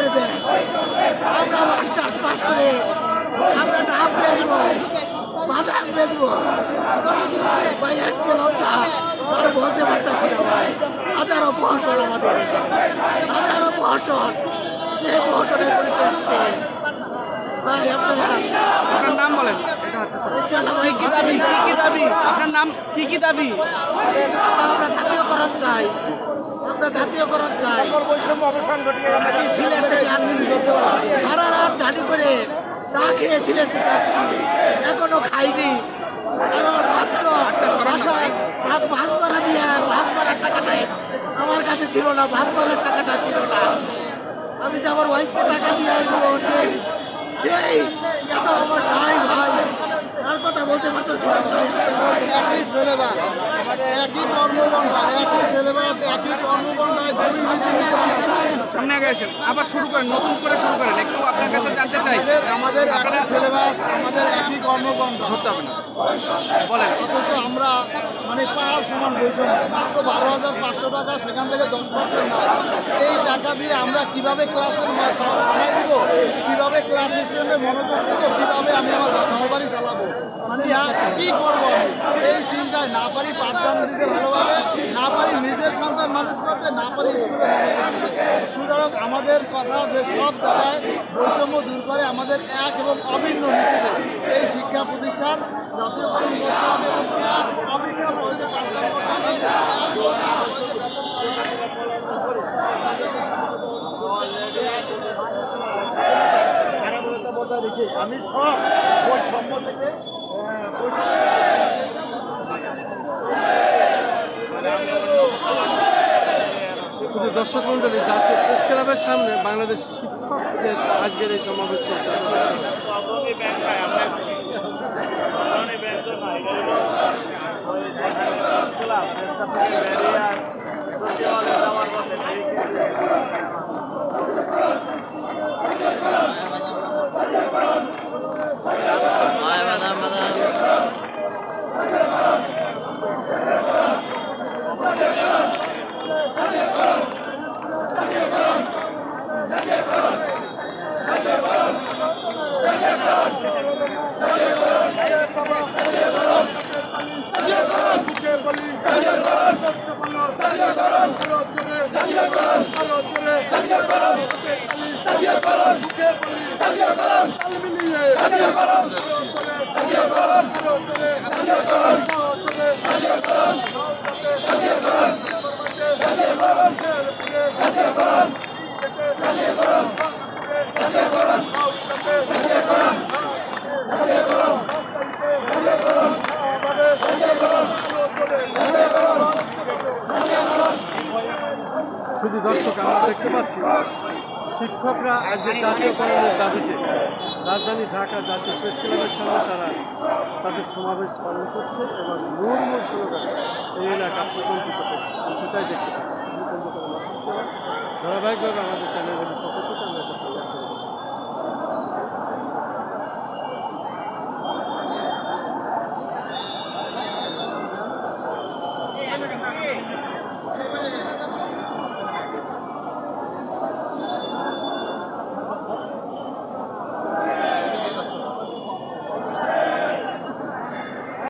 করে দেয়। আমরা মাস্টার্স পাস করে আমরা ডাব বেচবো, বাদাম বেচবো, ভাই একছে লজ্জা আর বলতে পারতেছি না ভাই। হাজারো প্রহসন আমাদের, হাজারো প্রহসন, যে প্রহসনের পরিচয় ভাই আপনারা আপনার নাম বলেন। কি দাবি, কি দাবি, আপনার নাম কি দাবি? আমরা জাতীয়করণ চাই, আমরা জাতীয়করণ চাই। আমি সিলেট থেকে আসছি, সারা রাত জানি করে না খেয়ে সিলেট থেকে আসছি, এখনো খাইনি। কারণ মাত্র বাসায় বাস ভাড়া দিয়ে বাস ভাড়ার টাকাটা আমার কাছে ছিল না, বাস ভাড়ার টাকাটা ছিল না। আমি যে আমার ওয়াইফকে টাকা দিয়ে আসবো, সেই এটা আমার ভাই ভাই আর কথা বলতে পারতেছি না ভাই। একই সিলেবাস, একই কর্মবন্ধা, একই সিলেবাস, একই কর্মবন্ধায় সামনে আগে আসেন, আবার শুরু করেন, নতুন করে শুরু করেন। একটু আপনার কাছে জানতে চাই, আমাদের একই সিলেবাস, আমাদের একই কর্মবন্ধা ধরতে হবে না, বলেন। অথচ আমরা মানে পাওয়ার সমান বৈষম্য, মাত্র 12,500 টাকা, সেখান থেকে 10% নাই। এই টাকা দিয়ে আমরা কিভাবে ক্লাসের সময় দিব, কিভাবে ক্লাস সিস্টেমে মনোযোগ দিব, কিভাবে আমি আমার ঘরবাড়ি চালাবো, মানে কি করবো আমি এই চিন্তায় না পারি পাঠদান দিতে ভালোভাবে, না পারি নিজের সন্তান মানুষ করতে, না পারি স্কুলে মনোযোগ দিতে। সুতরাং আমাদের কথা যে সব জায়গায় বৈষম্য দূর করে আমাদের এক এবং অভিন্ন নীতিতে এই শিক্ষা প্রতিষ্ঠান জাতীয়করণ করতে হবে এবং এক অভিন্ন পদ্ধতিতে পাঠদান করতে হবে। আমি সব বৈষম্য থেকে শুধু দর্শক মন্ডলী, জাতীয় প্রেস ক্লাবের সামনে বাংলাদেশ শিক্ষকদের আজকের এই সমাবেশ চলছে। শুধু দর্শক, আমরা দেখতে পাচ্ছি শিক্ষকরা আজকে জাতীয়করণের দাবিতে রাজধানী ঢাকা জাতীয় প্রেস ক্লাবের সামনে তারা তাদের সমাবেশ পালন করছে এবং মূল স্লোগান এই এলাকা প্রকম্পিত করছে। সেটাই দেখতে পাচ্ছি। ধারাবাহিকভাবে আমাদের চ্যানেলের পক্ষ থেকে আমরা